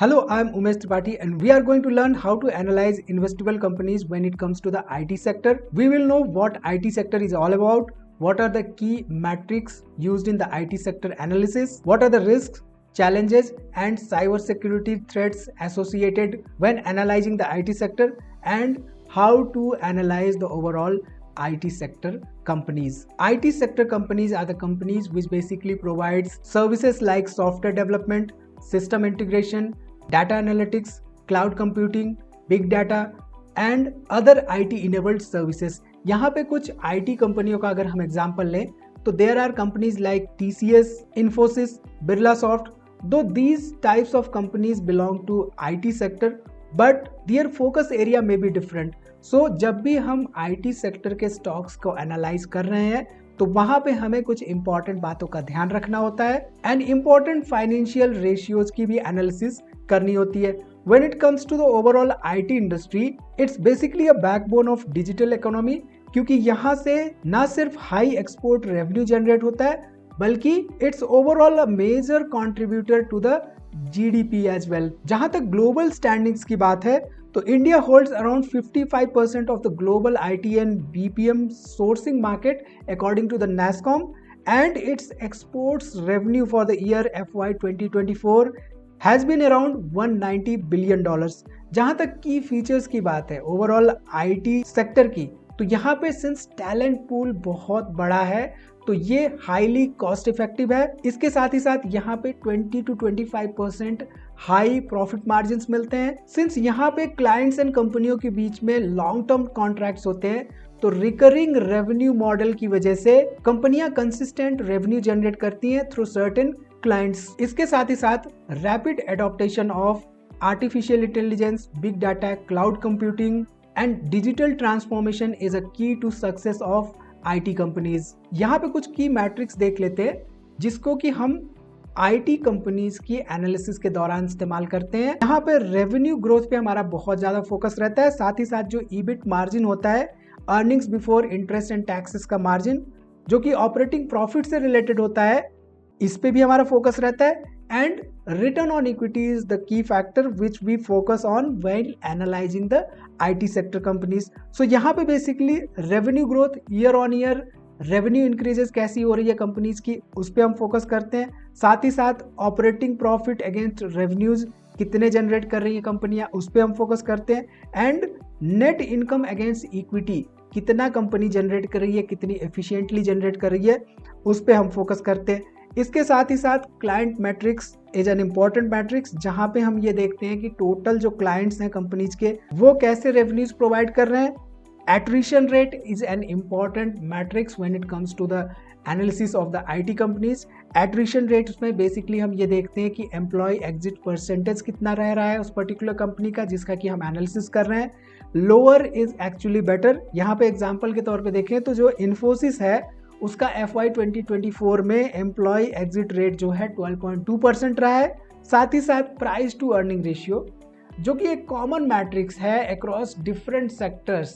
Hello, I'm Umesh Tripathi and we are going to learn how to analyze investable companies when it comes to the IT sector. We will know what IT sector is all about, what are the key metrics used in the IT sector analysis, what are the risks, challenges and cybersecurity threats associated when analyzing the IT sector, and how to analyze the overall IT sector companies. IT sector companies are the companies which basically provides services like software development, system integration, data analytics, cloud computing, big data and other IT enabled services. यहाँ पे कुछ IT कंपनियों का अगर हम example लें तो there are companies like TCS, Infosys, Birlasoft. Though these types of companies belong to IT sector, but their focus area may be different. So जब भी हम IT सेक्टर के स्टॉक्स को एनालाइज कर रहे हैं तो वहां पे हमें कुछ इंपॉर्टेंट बातों का ध्यान रखना होता है एंड इंपॉर्टेंट फाइनेंशियल रेशियोज की भी एनालिसिस करनी होती है. When it comes to the overall IT industry, it's basically a backbone of digital economy क्योंकि यहाँ से ना सिर्फ हाई एक्सपोर्ट रेवेन्यू जनरेट होता है बल्कि it's overall a major contributor to the GDP as well. जहां तक ग्लोबल स्टैंडिंग्स की बात है तो India holds around 55% of the global IT and BPM sourcing market according to the NASSCOM and its exports revenue for the year FY 2024 has been around $190 billion. जहां तक की features की बात है ओवरऑल IT सेक्टर की तो यहाँ पे सिंस टैलेंट पूल बहुत बड़ा है तो ये हाईली कॉस्ट इफेक्टिव है. इसके साथ ही साथ यहाँ पे 20 to 25% हाई प्रॉफिट मार्जिन मिलते हैं. सिंस यहाँ पे क्लाइंट्स एंड कंपनियों के बीच में लॉन्ग टर्म कॉन्ट्रैक्ट्स होते हैं तो रिकरिंग रेवेन्यू मॉडल की वजह से कंपनियां कंसिस्टेंट रेवेन्यू जनरेट करती हैं थ्रू सर्टेन क्लाइंट्स. इसके साथ ही साथ rapid adoption of artificial intelligence, big data, cloud computing and digital transformation is a key to success of IT companies. यहाँ पे कुछ की मैट्रिक्स देख लेते हैं जिसको कि हम IT कंपनीज की एनालिसिस के दौरान इस्तेमाल करते हैं. यहाँ पे रेवेन्यू ग्रोथ पे हमारा बहुत ज्यादा फोकस रहता है. साथ ही साथ जो EBIT मार्जिन होता है, earnings before interest and taxes का मार्जिन, जो कि ऑपरेटिंग प्रॉफिट से रिलेटेड होता है, इस पे भी हमारा फोकस रहता है. And return on equity is the key factor which we focus on when analysing the IT sector companies. So यहाँ पे basically revenue growth, year on year revenue increases कैसी हो रही है कंपनीज की, उस पर हम फोकस करते हैं. साथ ही साथ ऑपरेटिंग प्रॉफिट अगेंस्ट रेवेन्यूज कितने जनरेट कर रही है कंपनियां, उस पर हम फोकस करते हैं. And net income against equity कितना कंपनी जनरेट कर रही है, कितनी एफिशिएंटली जनरेट कर रही है, उस पर हम फोकस करते हैं. इसके साथ ही साथ client matrix is an important matrix जहां पे हम ये देखते हैं कि टोटल जो क्लाइंट्स हैं कंपनीज के वो कैसे रेवेन्यूज प्रोवाइड कर रहे हैं. Attrition rate is an important metrics when it comes to the analysis of the IT companies. Attrition rate में बेसिकली हम ये देखते हैं कि एम्प्लॉय एग्जिट परसेंटेज कितना रह रहा है उस पर्टिकुलर कंपनी का जिसका कि हम एनालिसिस कर रहे हैं. Lower is actually better. यहाँ पे एग्जाम्पल के तौर पे देखें तो जो इन्फोसिस है उसका FY 2024 में एम्प्लॉय एग्जिट रेट जो है 12.2% रहा है. साथ ही साथ प्राइस टू अर्निंग रेशियो जो कि एक कॉमन मैट्रिक्स है अक्रॉस डिफरेंट सेक्टर्स,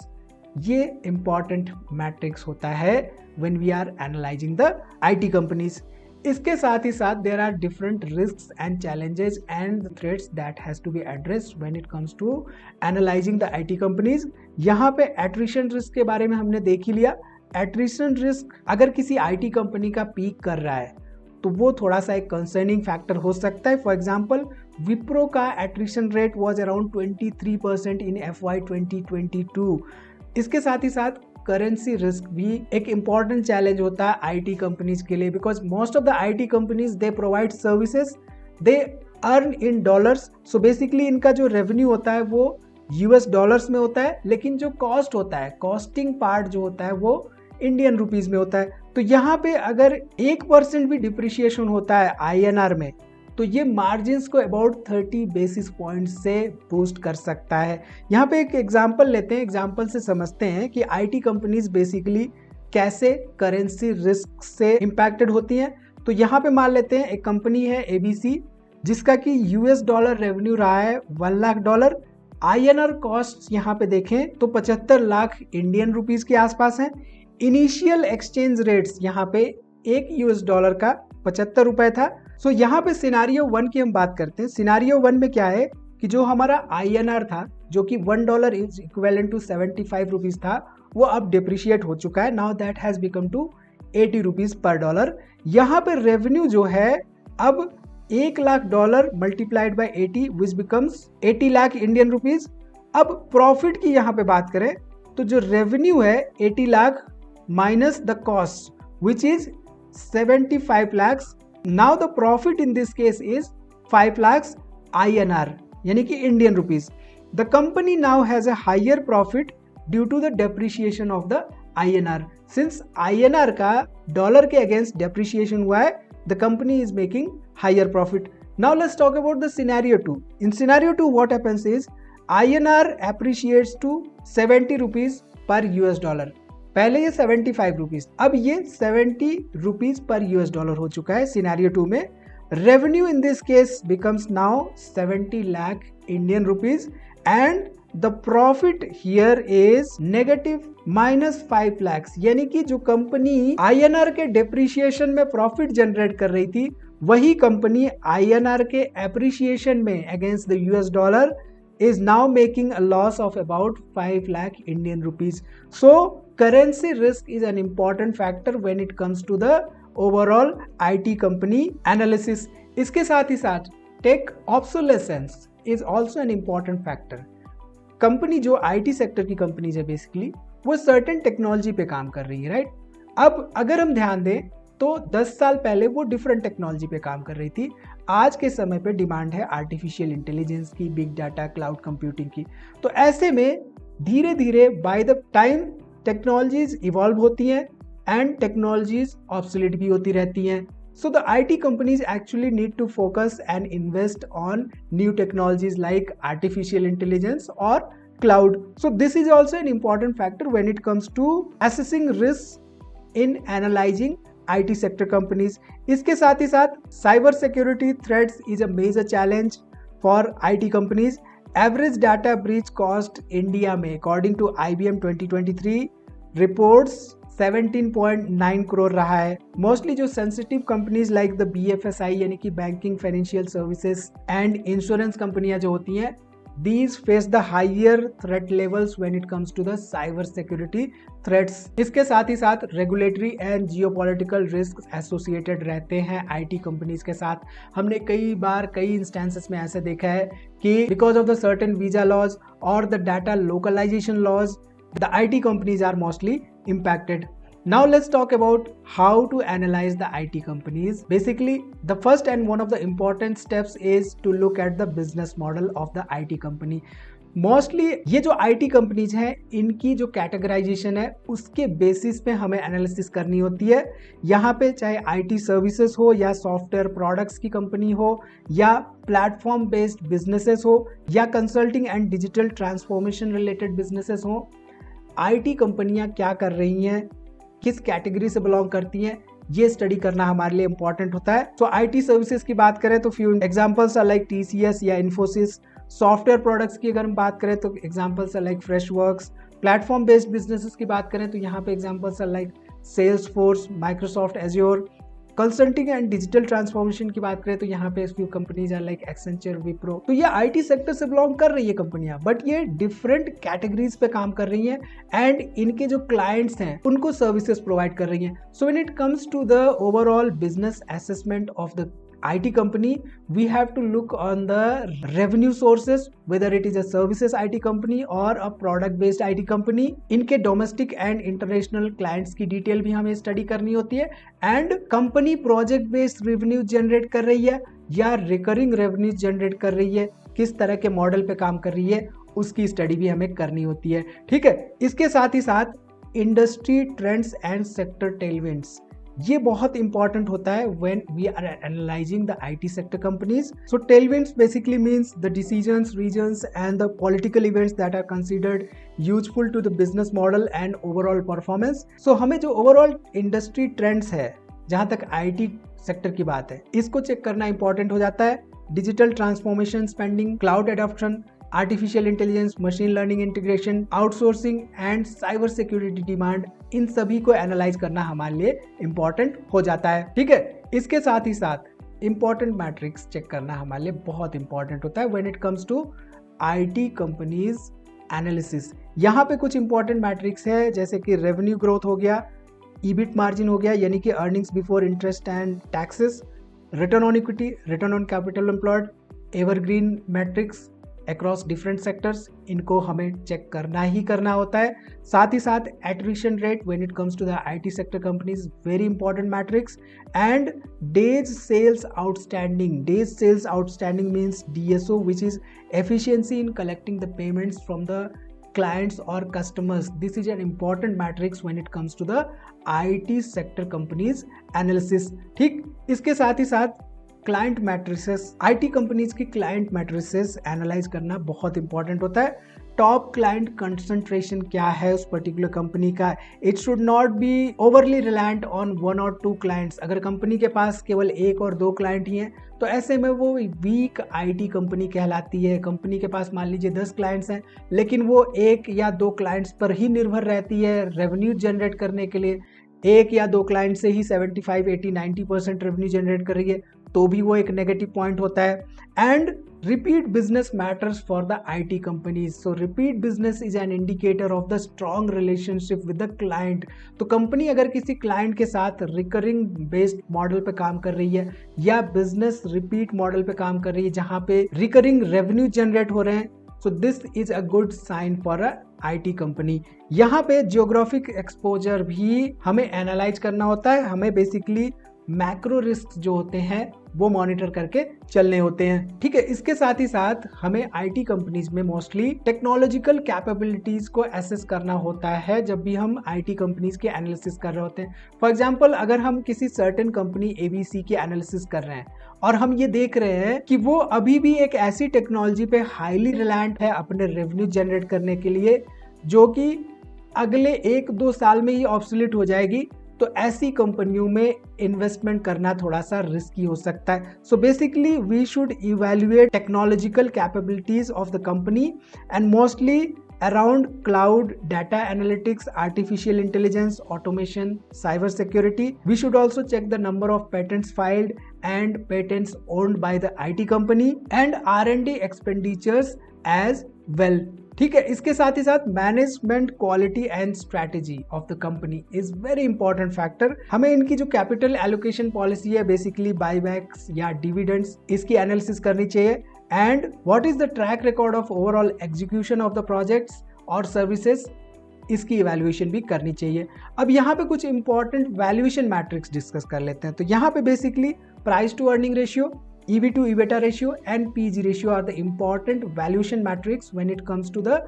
ये इंपॉर्टेंट मैट्रिक्स होता है when we are analysing the IT companies. इसके साथ ही साथ there are different risks and challenges and threats that has to be addressed when it comes to analysing the IT companies. यहाँ पे attrition risk के बारे में हमने देख ही लिया. एट्रिशन रिस्क अगर किसी IT कंपनी का पीक कर रहा है तो वो थोड़ा सा एक कंसर्निंग फैक्टर हो सकता है. फॉर एग्जांपल विप्रो का attrition rate was around 23% in FY 2022. इसके साथ ही साथ करेंसी रिस्क भी एक इम्पॉर्टेंट चैलेंज होता है IT कंपनीज के लिए because most of the IT companies they provide services, they earn in dollars. So basically इनका जो रेवेन्यू होता है वो US डॉलर्स में होता है लेकिन जो कॉस्ट होता है, कॉस्टिंग पार्ट जो होता है वो इंडियन रुपीज में होता है. तो यहाँ पे अगर 1% भी डिप्रिशिएशन होता है INR में तो ये मार्जिन्स को अबाउट 30 बेसिस पॉइंट से बूस्ट कर सकता है. यहाँ पे एक एग्जांपल लेते हैं, एग्जांपल से समझते हैं कि IT कंपनीज बेसिकली कैसे करेंसी रिस्क से इम्पैक्टेड होती हैं. तो यहाँ पे मान लेते हैं एक कंपनी है ABC जिसका कि US डॉलर रेवेन्यू रहा है $1 लाख. INR कॉस्ट यहाँ पे देखें तो 75 लाख इंडियन रुपीज के आसपास हैं. इनिशियल एक्सचेंज रेट्स यहाँ पे एक US डॉलर का 75 रुपए था. सो यहाँ पे सिनारियो 1 की हम बात करते हैं। सिनारियो 1 में क्या है कि जो हमारा INR था, जो कि $1 इज इक्विवेलेंट टू 75 रुपीज था, वो अब डिप्रिशिएट हो चुका है। Now that has become to 80 rupees पर डॉलर। यहाँ पे रेवेन्यू जो है अब $1 lakh multiplied by 80 which becomes 80 lakh Indian rupees. अब प्रॉफिट की यहाँ पे बात करें तो जो रेवेन्यू है 80 lakh minus the cost which is 75 lakhs. Now the profit in this case is 5 lakhs INR, यानी कि Indian rupees. The company now has a higher profit due to the depreciation of the INR. Since INR का dollar के against depreciation हुआ है, the company is making higher profit. Now let's talk about the scenario 2. In scenario 2, what happens is INR appreciates to 70 rupees per US dollar. पहले ये 75 rupees, अब ये 70 rupees per US dollar हो चुका है scenario 2 में। Revenue in this case becomes now 70 lakh Indian rupees and the profit here is negative -5 lakhs, यानी कि जो कंपनी INR के डेप्रिशिएशन में प्रॉफिट जनरेट कर रही थी, वही कंपनी INR के एप्रिशिएशन में against the US dollar is now making a loss of about 5 lakh Indian rupees. So currency risk is an important factor when it comes to the overall IT company analysis. इसके साथ ही साथ tech obsolescence is also an important factor. Company जो IT sector की companies है basically, वो certain technology पे काम कर रही है, राइट? अब अगर हम ध्यान दें तो 10 साल पहले वो डिफरेंट टेक्नोलॉजी पे काम कर रही थी। आज के समय पे डिमांड है आर्टिफिशियल इंटेलिजेंस की, बिग डाटा, क्लाउड कंप्यूटिंग की। तो ऐसे में धीरे धीरे by the time technologies evolve होती हैं एंड टेक्नोलॉजीज ऑब्सोलीट भी होती रहती हैं। So the IT companies actually need to focus and invest on new technologies like artificial intelligence or cloud. So this is also an important factor when it comes to assessing risks in analyzing IT sector companies. इसके साथ ही साथ cyber security threats is a major challenge for IT companies. Average data breach cost India में according to IBM 2023 reports 17.9 crore रहा है। Mostly जो sensitive companies like the BFSI यानी कि banking, financial services and insurance कंपनियां जो होती हैं, these face the higher threat levels when it comes to the cyber security threats. इसके साथ ही साथ regulatory and geopolitical risks associated रहते हैं IT कंपनीज के साथ। हमने कई बार कई इंस्टेंसेस में ऐसा देखा है कि because of the certain visa laws or the data localization laws, the IT companies are mostly impacted. Now let's talk about how to analyze the IT companies. Basically, the first and one of the important steps is to look at the business model of the IT company. Mostly ये जो IT companies हैं, इनकी जो categorisation है उसके basis पे हमें analysis करनी होती है। यहाँ पे चाहे IT सर्विसेज हो या सॉफ्टवेयर प्रोडक्ट्स की कंपनी हो या प्लेटफॉर्म बेस्ड बिजनेसेस हो या consulting and digital transformation related businesses हो, IT कंपनियाँ क्या कर रही हैं, किस कैटेगरी से बिलोंग करती हैं, ये स्टडी करना हमारे लिए इंपॉर्टेंट होता है। तो IT सर्विसेज की बात करें तो few examples are like TCS या इन्फोसिस। सॉफ्टवेयर प्रोडक्ट्स की अगर हम बात करें तो examples are like Freshworks. Platform based businesses की बात करें तो यहाँ पे examples are like Salesforce, Microsoft Azure. Consulting and digital transformation की बात करें तो यहाँ पे few companies are like Accenture, Wipro. तो ये IT सेक्टर से बिलोंग कर रही है कंपनियां, बट ये डिफरेंट कैटेगरीज पे काम कर रही हैं एंड इनके जो क्लाइंट्स हैं उनको सर्विसेज प्रोवाइड कर रही हैं। So when it comes to the overall business assessment of the IT company, we have to look on the revenue sources, whether it is a services IT company or a product based IT company. इनके domestic and international clients की detail भी हमें study करनी होती है and company project based revenue generate कर रही है या रिकरिंग रेवेन्यू जनरेट कर रही है, किस तरह के मॉडल पे काम कर रही है, उसकी स्टडी भी हमें करनी होती है। ठीक है, इसके साथ ही साथ industry trends and sector tailwinds, ये बहुत इंपॉर्टेंट होता है when we are analyzing the IT sector companies. So tailwinds basically means the decisions, regions and the political events that are considered useful to the business model and overall performance. So हमें जो overall industry trends है, जहाँ तक IT sector की बात है, इसको check करना इंपॉर्टेंट हो जाता है। Digital transformation spending, cloud adoption, artificial intelligence, machine learning integration, outsourcing and cyber security demand, इन सभी को एनालाइज करना हमारे लिए इंपॉर्टेंट हो जाता है। ठीक है, इसके साथ ही साथ इंपॉर्टेंट मैट्रिक्स चेक करना हमारे लिए बहुत इंपॉर्टेंट होता है when it comes to IT companies analysis. यहाँ पे कुछ इंपॉर्टेंट मैट्रिक्स है जैसे कि रेवेन्यू ग्रोथ हो गया, ईबिट मार्जिन हो गया यानी कि earnings before interest and taxes, return on equity, return on capital employed, evergreen matrix across different sectors, इनको हमें चेक करना ही करना होता है। साथ ही साथ attrition rate when it comes to the IT sector companies, very important metrics, and days sales outstanding. Days sales outstanding means DSO, which is efficiency in collecting the payments from the clients or customers. This is an important matrix when it comes to the IT sector companies analysis। ठीक, इसके साथ ही साथ client matrices, IT companies की client matrices analyse करना बहुत important होता है। टॉप क्लाइंट कंसंट्रेशन क्या है उस पर्टिकुलर कंपनी का, it should not be overly reliant on 1 or 2 clients. अगर कंपनी के पास केवल 1 और 2 क्लाइंट ही हैं तो ऐसे में वो वीक आईटी कंपनी कहलाती है। कंपनी के पास मान लीजिए 10 क्लाइंट्स हैं लेकिन वो 1 या 2 क्लाइंट्स पर ही निर्भर रहती है रेवेन्यू जनरेट करने के लिए, 1 या 2 क्लाइंट से ही 75, 80, 90% रेवेन्यू जनरेट कर रही है तो भी वो एक नेगेटिव पॉइंट होता है। And repeat business matters for the IT companies. So repeat business is an indicator of the strong relationship with the client. तो कंपनी अगर किसी क्लाइंट के साथ रिकरिंग बेस्ड मॉडल पे काम कर रही है या बिजनेस रिपीट मॉडल पे काम कर रही है जहां पे रिकरिंग रेवेन्यू जनरेट हो रहे हैं, so this is a good sign for a IT company. यहाँ पे जियोग्राफिक एक्सपोजर भी हमें एनालाइज करना होता है। हमें बेसिकली मैक्रो रिस्क जो होते हैं वो मॉनिटर करके चलने होते हैं। ठीक है, इसके साथ ही साथ हमें आईटी कंपनीज में मोस्टली टेक्नोलॉजिकल कैपेबिलिटीज को एसेस करना होता है जब भी हम आईटी कंपनीज के एनालिसिस कर रहे होते हैं। फॉर एग्जांपल, अगर हम किसी सर्टेन कंपनी ABC के एनालिसिस कर रहे हैं और हम ये देख रहे हैं कि वो अभी भी एक ऐसी टेक्नोलॉजी पे हाईली रिलायंट है अपने रेवेन्यू जनरेट करने के लिए जो कि अगले 1-2 साल में ही ऑब्सोलीट हो जाएगी, तो ऐसी कंपनियों में इन्वेस्टमेंट करना थोड़ा सा रिस्की हो सकता है। So basically we should evaluate technological capabilities of the company and mostly around cloud, data analytics, artificial intelligence, automation, cyber security. We should also check the number of patents filed and patents owned by the IT company and R&D expenditures as well. ठीक है, इसके साथ ही साथ management quality and strategy of the company is very important factor. हमें इनकी जो capital allocation policy है, बेसिकली बायबैक्स या डिविडेंड्स, इसकी एनालिसिस करनी चाहिए। And what is the track record of overall execution of the projects और सर्विसेज, इसकी इवैल्यूएशन भी करनी चाहिए। अब यहाँ पे कुछ इंपॉर्टेंट वैल्यूएशन मैट्रिक्स डिस्कस कर लेते हैं। तो यहाँ पे basically price to earning ratio, EV to EBITDA ratio and PG ratio are the important valuation metrics when it comes to the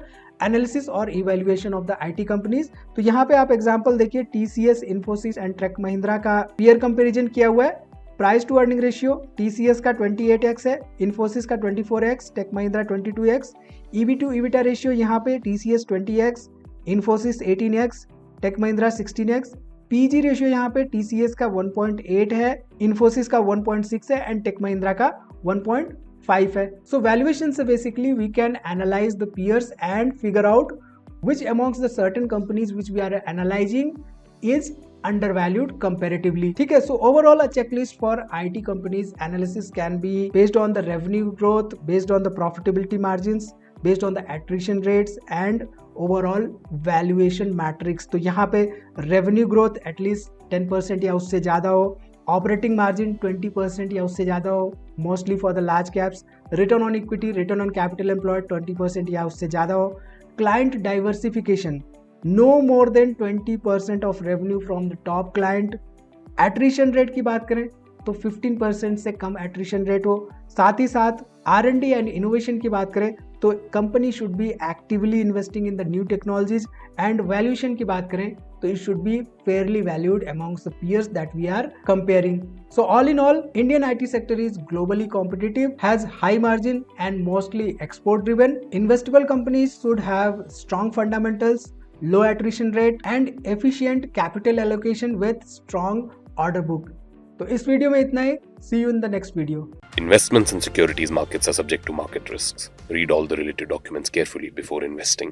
analysis or evaluation of the IT companies। तो यहाँ पे आप एग्जांपल देखिए, TCS, Infosys and Tech Mahindra का peer comparison किया हुआ है। Price to earning ratio TCS का 28x है, Infosys का 24x, Tech Mahindra 22x। EV to EBITDA ratio यहाँ पे TCS 20x, Infosys 18x, Tech Mahindra 16x। PG ratio यहाँ पे TCS का 1.8 है, Infosys का 1.6 है एंड टेक महिंद्रा का 1.5 है। सो वैल्यूएशन से basically we can analyse the peers and figure out which amongst the certain companies which we are analyzing is undervalued comparatively। ठीक है, so overall a checklist for IT companies analysis can be based on the revenue growth, based on the profitability margins, based on the attrition rates and overall valuation matrix। तो यहाँ पे revenue growth at least 10% या उससे ज़्यादा हो, operating margin 20% या उससे ज़्यादा हो, mostly for the large caps, return on equity, return on capital employed 20% या उससे ज़्यादा हो, client diversification no more than 20% of revenue from the top client. Attrition rate की बात करें तो 15% से कम एट्रिशन रेट हो। साथ ही साथ R&D एंड इनोवेशन की बात करें तो company should be actively investing in the new technologies. And valuation की बात करें तो it should be fairly valued amongst the peers that we are comparing। So all in all, Indian IT sector is globally competitive, has high margin and mostly export driven। Investable companies should have strong fundamentals, low attrition rate and efficient capital allocation with strong order book। तो इस video में इतना ही। See you in the next video। Investments in securities markets are subject to market risks. Read all the related documents carefully before investing।